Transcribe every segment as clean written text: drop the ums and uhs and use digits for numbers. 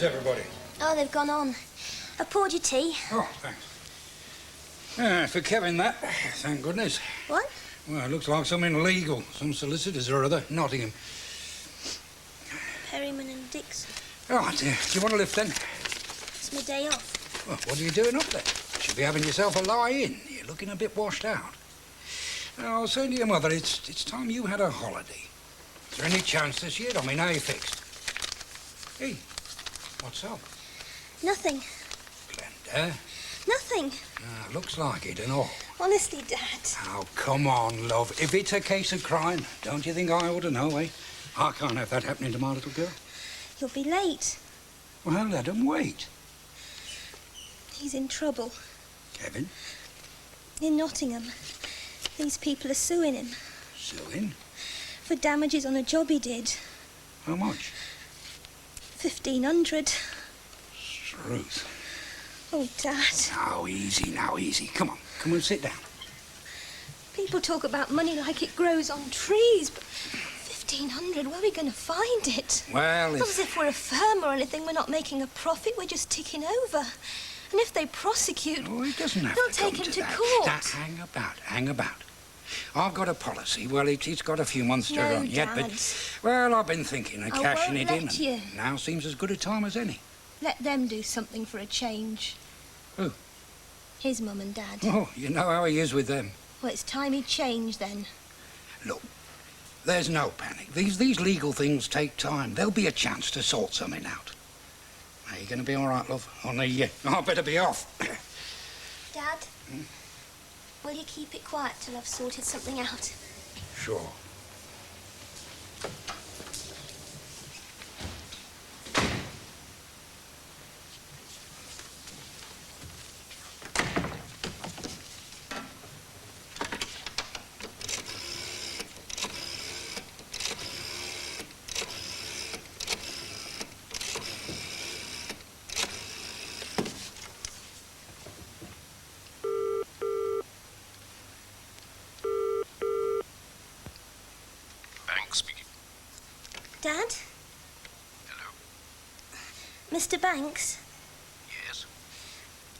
Where's everybody? Oh, they've gone on. I poured you tea. Oh, thanks. For Kevin, that. Thank goodness. What? Well, it looks like something legal. Some solicitors or other, Nottingham. Perryman and Dixon. Oh, dear. Do you want a lift, then? It's my day off. Well, what are you doing up there? You should be having yourself a lie-in. You're looking a bit washed out. I'll say to your mother, it's time you had a holiday. Is there any chance this year? I mean, how are you fixed? Hey, what's up? Nothing. Glenda? Nothing. Looks like it and all. Honestly, Dad. Oh, come on, love. If it's a case of crime, don't you think I ought to know, eh? I can't have that happening to my little girl. You'll be late. Well, let him wait. He's in trouble. Kevin? In Nottingham. These people are suing him. Suing? For damages on a job he did. How much? 1,500. Ruth. Oh, Dad. Now, easy. Come on and sit down. People talk about money like it grows on trees, but 1,500, where are we going to find it? Well, Not as if we're a firm or anything. We're not making a profit. We're just ticking over. And if they prosecute... Oh, it doesn't have they'll to come take him to to that. court. Now, hang about. I've got a policy. Well, it's got a few months to No, run yet, Dad. but... Well, I've been thinking of I cashing won't it in. let you. And now seems as good a time as any. Let them do something for a change. Who? His mum and Dad. Oh, you know how he is with them. Well, it's time he changed then. Look, there's no panic. These legal things take time. There'll be a chance to sort something out. Are you going to be all right, love? Only, I better be off. Dad, will you keep it quiet till I've sorted something out? Sure. Dad? Hello? Mr. Banks? Yes?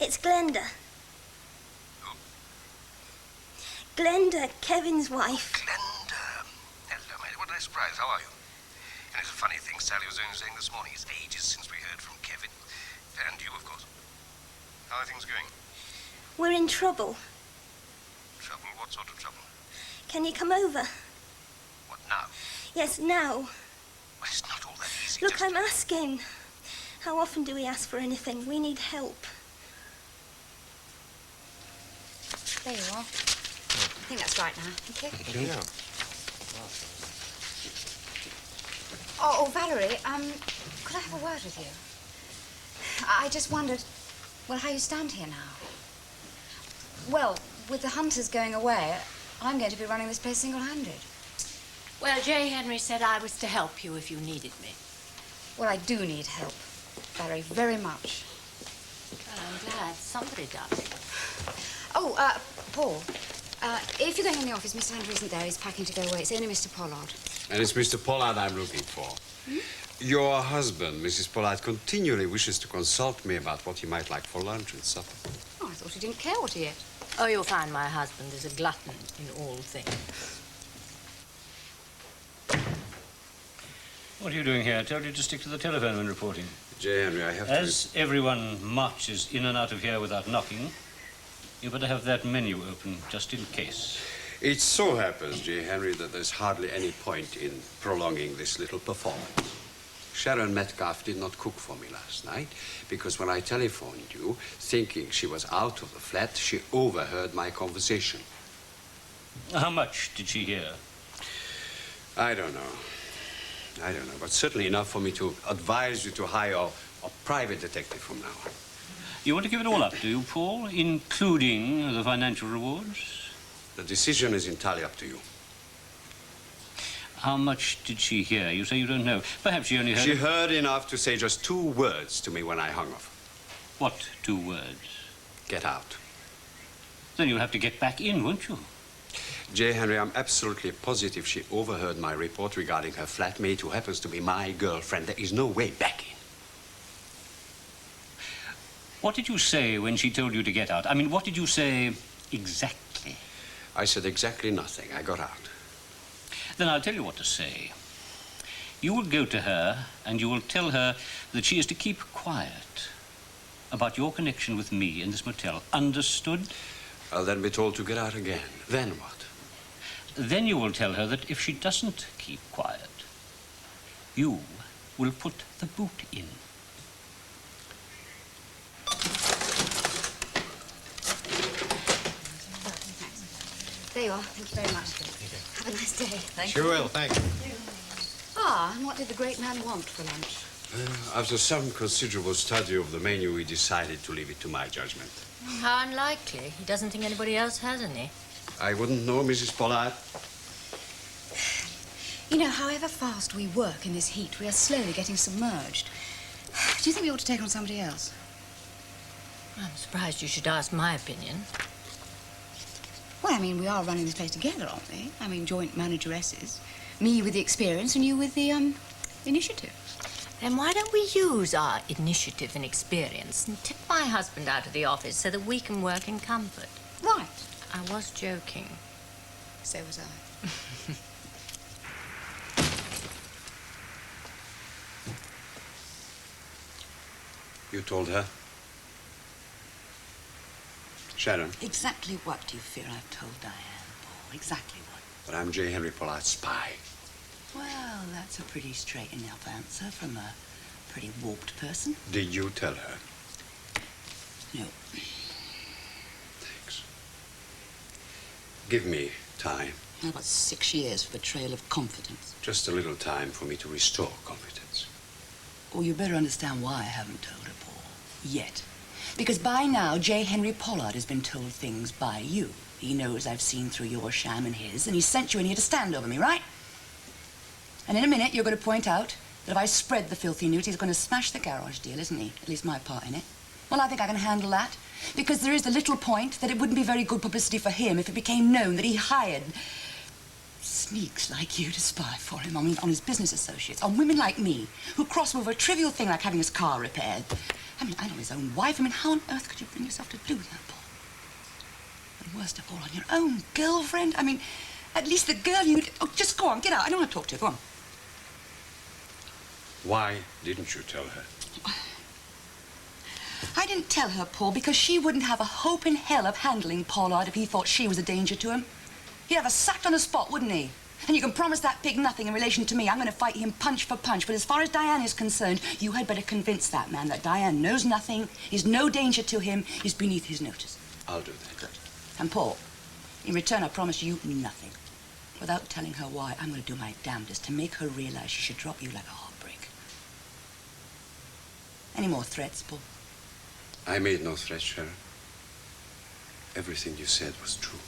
It's Glenda. Who? Glenda, Kevin's wife. Glenda. Hello, mate. What a surprise. How are you? And it's a funny thing Sally was only saying this morning. It's ages since we heard from Kevin. And you, of course. How are things going? We're in trouble. Trouble? What sort of trouble? Can you come over? What, now? Yes, now. Well, it's not all that easy. Look, just... I'm asking. How often do we ask for anything? We need help. There you are. I think that's right now. Thank you. Yeah. Oh, Valerie, could I have a word with you? I just wondered, well, how you stand here now. Well, with the hunters going away, I'm going to be running this place single-handed. Well, J. Henry said I was to help you if you needed me. Well, I do need help, Valerie, very much. Well, I'm glad somebody does. Oh, Paul, if you're going in the office, Mr. Hunter isn't there. He's packing to go away. It's only Mr. Pollard. And it's Mr. Pollard I'm looking for. Your husband, Mrs. Pollard, continually wishes to consult me about what he might like for lunch and supper. Oh, I thought he didn't care what he ate. Oh, you'll find my husband is a glutton in all things. What are you doing here? I told you to stick to the telephone when reporting. J. Henry, I have to... As everyone marches in and out of here without knocking, you better have that menu open just in case. It so happens, J. Henry, that there's hardly any point in prolonging this little performance. Sharon Metcalfe did not cook for me last night because when I telephoned you, thinking she was out of the flat, she overheard my conversation. How much did she hear? I don't know, but certainly enough for me to advise you to hire a private detective from now on. You want to give it all up, do you, Paul? Including the financial rewards? The decision is entirely up to you. How much did she hear? You say you don't know. Perhaps she only heard... She heard enough to say just 2 words to me when I hung up. What 2 words? Get out. Then you'll have to get back in, won't you? J. Henry, I'm absolutely positive she overheard my report regarding her flatmate, who happens to be my girlfriend. There is no way back in. What did you say when she told you to get out? I mean, what did you say exactly? I said exactly nothing. I got out. Then I'll tell you what to say. You will go to her and you will tell her that she is to keep quiet about your connection with me in this motel. Understood? I'll then be told to get out again. Then what? Then you will tell her that if she doesn't keep quiet, you will put the boot in. There you are. Thank you very much. Have a nice day. Thank you. Sure will, thanks. Ah, and what did the great man want for lunch? After some considerable study of the menu, we decided to leave it to my judgment. How unlikely. He doesn't think anybody else has any. I wouldn't know, Mrs. Pollard. You know, however fast we work in this heat, we are slowly getting submerged. Do you think we ought to take on somebody else? I'm surprised you should ask my opinion. Well, I mean, we are running this place together, aren't we? I mean, joint manageresses. Me with the experience and you with the, initiative. Then why don't we use our initiative and experience and tip my husband out of the office so that we can work in comfort? Right. I was joking. So was I. You told her? Sharon? Exactly what do you fear I've told Diane, Paul? Exactly what? That I'm J. Henry Pollard's spy. Well, that's a pretty straight enough answer from a pretty warped person. Did you tell her? No. Thanks. Give me time. How about 6 years for betrayal of confidence? Just a little time for me to restore confidence. Oh, you better understand why I haven't told her, Paul. Yet. Because by now, J. Henry Pollard has been told things by you. He knows I've seen through your sham and his, and he sent you in here to stand over me, right? And in a minute, you're going to point out that if I spread the filthy news, he's going to smash the garage deal, isn't he? At least my part in it. Well, I think I can handle that. Because there is the little point that it wouldn't be very good publicity for him if it became known that he hired sneaks like you to spy for him. I mean, on his business associates, on women like me, who cross him over a trivial thing like having his car repaired. I mean, I know his own wife. I mean, how on earth could you bring yourself to do that, Paul? And worst of all, on your own girlfriend. I mean, at least the girl you... Oh, just go on, get out. I don't want to talk to you. Go on. Why didn't you tell her? I didn't tell her, Paul, because she wouldn't have a hope in hell of handling Pollard if he thought she was a danger to him. He'd have her sacked on the spot, wouldn't he? And you can promise that pig nothing in relation to me. I'm going to fight him punch for punch. But as far as Diane is concerned, you had better convince that man that Diane knows nothing, is no danger to him, is beneath his notice. I'll do that. Good. And Paul, in return, I promise you nothing. Without telling her why, I'm going to do my damnedest to make her realize she should drop you like a hot brick. Any more threats, Paul? I made no threat, Sharon. Everything you said was true.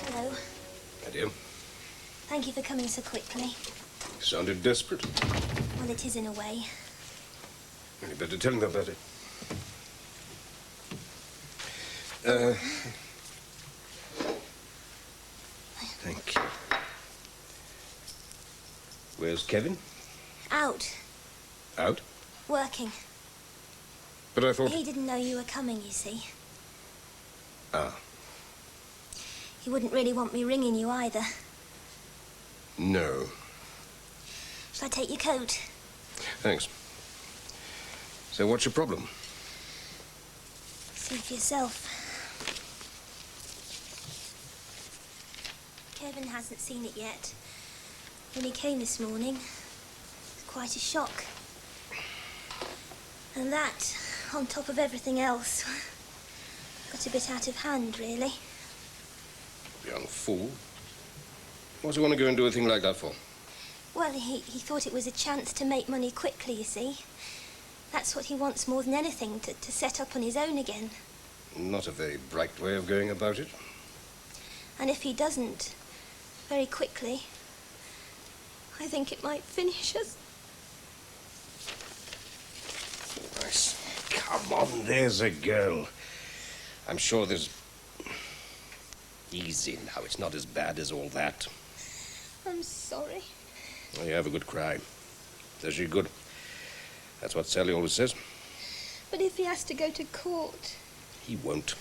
Hello. Dear, Thank you for coming so quickly. sounded desperate. Well, it is in a way. You better tell me about it. Thank you. Where's Kevin? Out. Out? Working. But I thought... He didn't know you were coming, you see. Ah, He wouldn't really want me ringing you either. no. Shall I take your coat? Thanks. So what's your problem? See for yourself. Kevin hasn't seen it yet. When he came this morning, it was quite a shock. And that, on top of everything else, got a bit out of hand, really. Young fool. What's he want to go and do a thing like that for? Well, he thought it was a chance to make money quickly, you see. That's what he wants more than anything, to set up on his own again. Not a very bright way of going about it. And if he doesn't, very quickly, I think it might finish us. Nice. Come come on, there's a girl. I'm sure there's... Easy now, it's not as bad as all that. I'm sorry. Well, you have a good cry. Says you're good. That's what Sally always says. But if he has to go to court... He won't.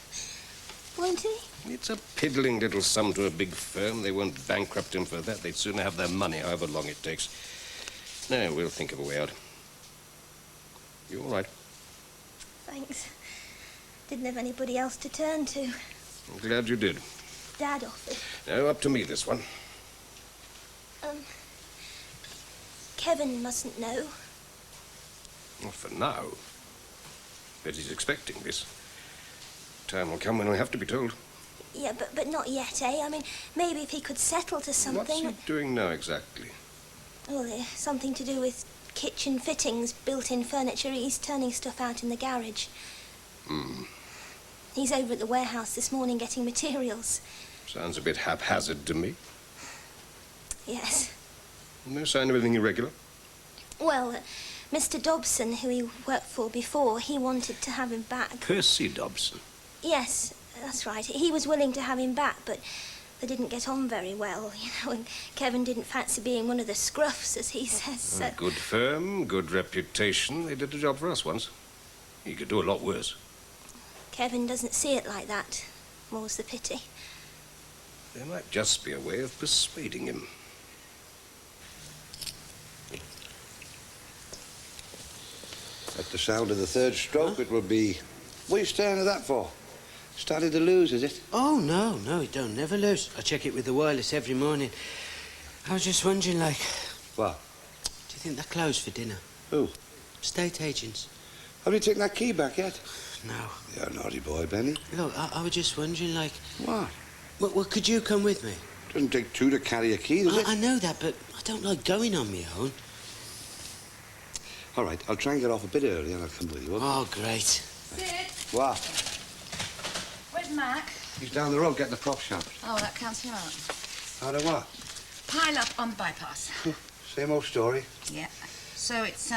Won't he? It's a piddling little sum to a big firm. They won't bankrupt him for that. They'd sooner have their money, however long it takes. No, we'll think of a way out. You all right? Thanks. Didn't have anybody else to turn to. I'm glad you did. Dad offered. No, up to me, this one. Kevin mustn't know. Not for now. But he's expecting this. Time will come when he'll have to be told. Yeah, but not yet, eh? I mean, maybe if he could settle to something... What's he doing now, exactly? Well, something to do with kitchen fittings, built-in furniture. He's turning stuff out in the garage. He's over at the warehouse this morning getting materials. Sounds a bit haphazard to me. Yes. No sign of anything irregular? Well, Mr. Dobson, who he worked for before, he wanted to have him back. Percy Dobson? Yes, that's right. He was willing to have him back, but they didn't get on very well, you know, and Kevin didn't fancy being one of the scruffs, as he says. So... Good firm, good reputation. They did a job for us once. He could do a lot worse. Kevin doesn't see it like that. More's the pity. There might just be a way of persuading him. At the sound of the third stroke, it will be... What are you staring at that for? Started to lose, is it? Oh, no, it don't never lose. I check it with the wireless every morning. I was just wondering, like... What? Do you think they're closed for dinner? Who? Estate agents. Have you taken that key back yet? No. You're a naughty boy, Benny. Look, I was just wondering, like... What? Well, could you come with me? Doesn't take two to carry a key, does it? I know that, but I don't like going on my own. All right, I'll try and get off a bit early and I'll come with you, okay? Oh, great. Sid, What? where's Mac? He's down the road getting the prop shop. Oh, that counts him out. How do what? Pile up on the bypass. Same old story. Yeah. So it's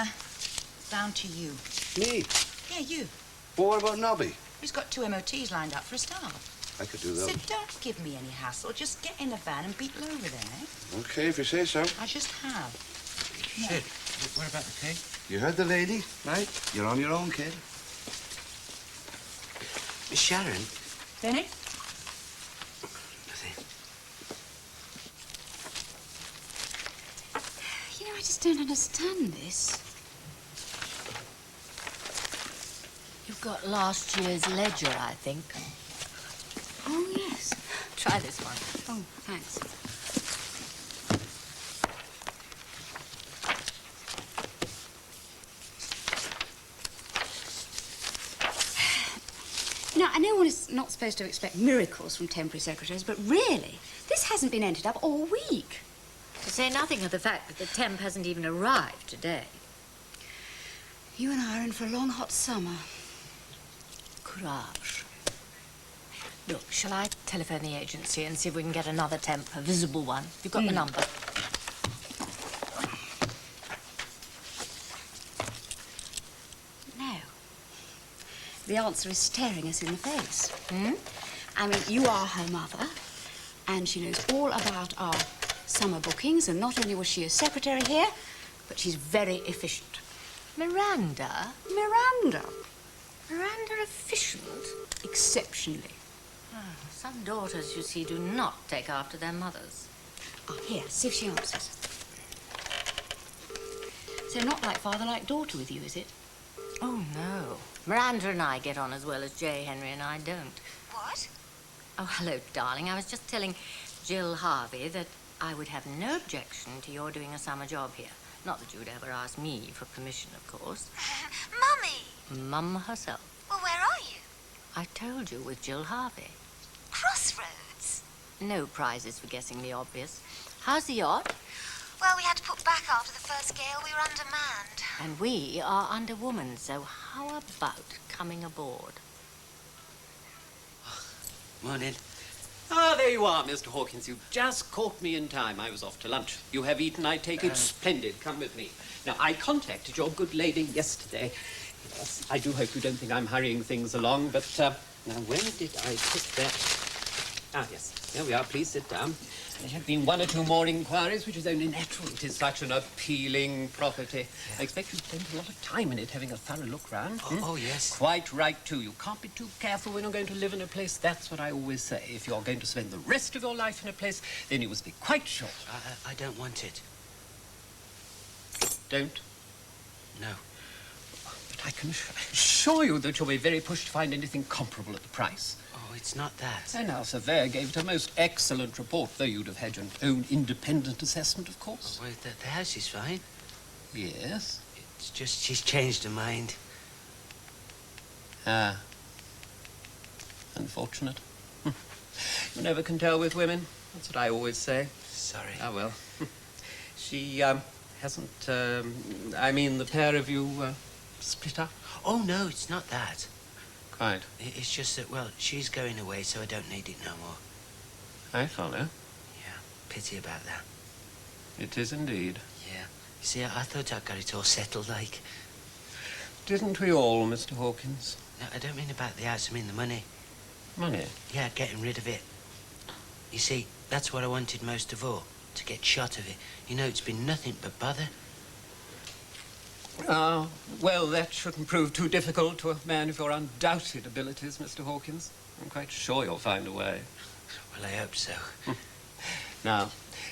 down to you. Me? Yeah, you. Well, what about Nobby? He's got 2 MOTs lined up for a start. I could do that. Sid, don't give me any hassle. Just get in a van and beat over there, eh? Okay, if you say so. I just have. Sid, what about the key? You heard the lady, right? You're on your own, kid. Miss Sharon? Benny? Nothing. You know, I just don't understand this. You've got last year's ledger, I think. Oh, yes. Try this one. Oh, thanks. You know, I know one is not supposed to expect miracles from temporary secretaries, but really, this hasn't been entered up all week. To say nothing of the fact that the temp hasn't even arrived today. You and I are in for a long, hot summer. Courage. Look, shall I telephone the agency and see if we can get another temp, a visible one? You've got the number. No. The answer is staring us in the face. Hmm? I mean, you are her mother, and she knows all about our summer bookings, and not only was she a secretary here, but she's very efficient. Miranda? Miranda? Miranda efficient? Exceptionally. Some daughters, you see, do not take after their mothers. Oh, here, see if she answers. So not like father, like daughter with you, is it? Oh, no. Miranda and I get on as well as J. Henry and I don't. What? Oh, hello, darling. I was just telling Jill Harvey that I would have no objection to your doing a summer job here. Not that you would ever ask me for permission, of course. Mummy! Mum herself. Well, where are you? I told you, with Jill Harvey. Crossroads. No prizes for guessing the obvious. How's the yacht? Well, we had to put back after the first gale. We were undermanned. And we are underwoman, so how about coming aboard? Morning. Ah, there you are, Mr. Hawkins. You've just caught me in time. I was off to lunch. You have eaten, I take it? Splendid. Come with me. Now, I contacted your good lady yesterday. Yes, I do hope you don't think I'm hurrying things along, but now where did I put that? Ah, yes, here we are. Please sit down. There have been one or two more inquiries, which is only natural. It is such an appealing property. Yeah. I expect you spent a lot of time in it, having a thorough look round. Oh, yes. Quite right, too. You can't be too careful when you're going to live in a place. That's what I always say. If you're going to spend the rest of your life in a place, then you must be quite sure. I don't want it. Don't? No. But I can assure you that you'll be very pushed to find anything comparable at the price. Oh, it's not that. And our surveyor gave it a most excellent report, though you'd have had your own independent assessment, of course. Oh, well, the house is fine. Yes? It's just she's changed her mind. Ah. Unfortunate. You never can tell with women. That's what I always say. Sorry. Ah, well. She, hasn't, I mean, the pair of you, split up? Oh, no, it's not that. Quite. It's just that, well, she's going away, so I don't need it no more. I follow. Yeah, pity about that. It is indeed. Yeah. You see, I thought I'd got it all settled, like. Didn't we all, Mr. Hawkins? No, I don't mean about the house, I mean the money. Money? Yeah, getting rid of it. You see, that's what I wanted most of all, to get shot of it. You know, it's been nothing but bother. Ah, well, that shouldn't prove too difficult to a man of your undoubted abilities, Mr. Hawkins. I'm quite sure you'll find a way. Well, I hope so. Now,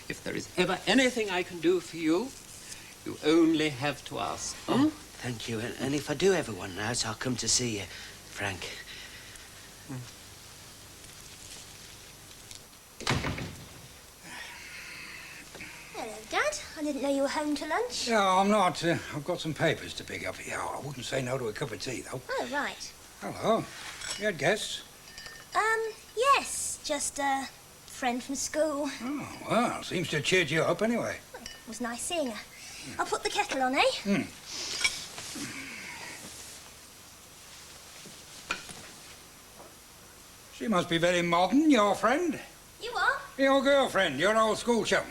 if there is ever anything I can do for you, you only have to ask. Oh, thank you. And if I do ever want an house, I'll come to see you, Frank. Hello, Dad. I didn't know you were home to lunch. Yeah, I'm not. I've got some papers to pick up here. I wouldn't say no to a cup of tea, though. Oh, right. Hello. You had guests? Yes. Just a friend from school. Oh, well, seems to have cheered you up anyway. It was nice seeing her. I'll put the kettle on, eh? She must be very modern, your friend. You are? Your girlfriend, your old school chum.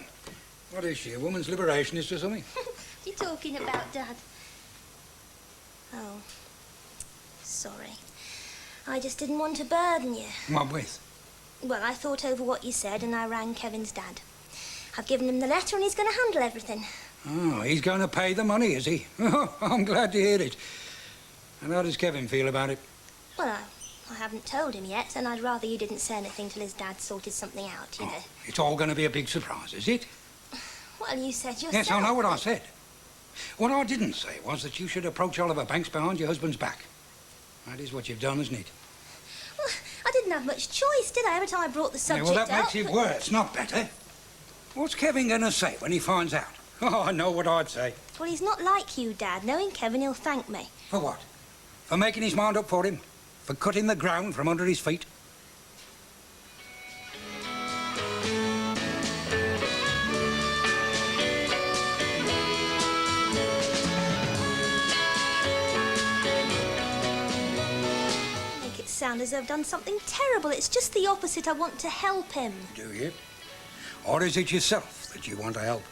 What is she, a woman's liberationist or something? What are you talking about, Dad? Oh, sorry. I just didn't want to burden you. What with? Well, I thought over what you said and I rang Kevin's dad. I've given him the letter and he's going to handle everything. Oh, he's going to pay the money, is he? Oh, I'm glad to hear it. And how does Kevin feel about it? Well, I haven't told him yet, and I'd rather you didn't say anything till his dad sorted something out, you know. It's all going to be a big surprise, is it? Well, you said yourself. Yes, I know what I said. What I didn't say was that you should approach Oliver Banks behind your husband's back. That is what you've done, isn't it? Well, I didn't have much choice, did I, every time I brought the subject well, that makes up, it worse, not better. What's Kevin going to say when he finds out? Oh, I know what I'd say. Well, he's not like you, Dad. Knowing Kevin, he'll thank me. For what? For making his mind up for him? For cutting the ground from under his feet? Make it sound as though I've done something terrible. It's just the opposite. I want to help him. Do you? Or is it yourself that you want to help?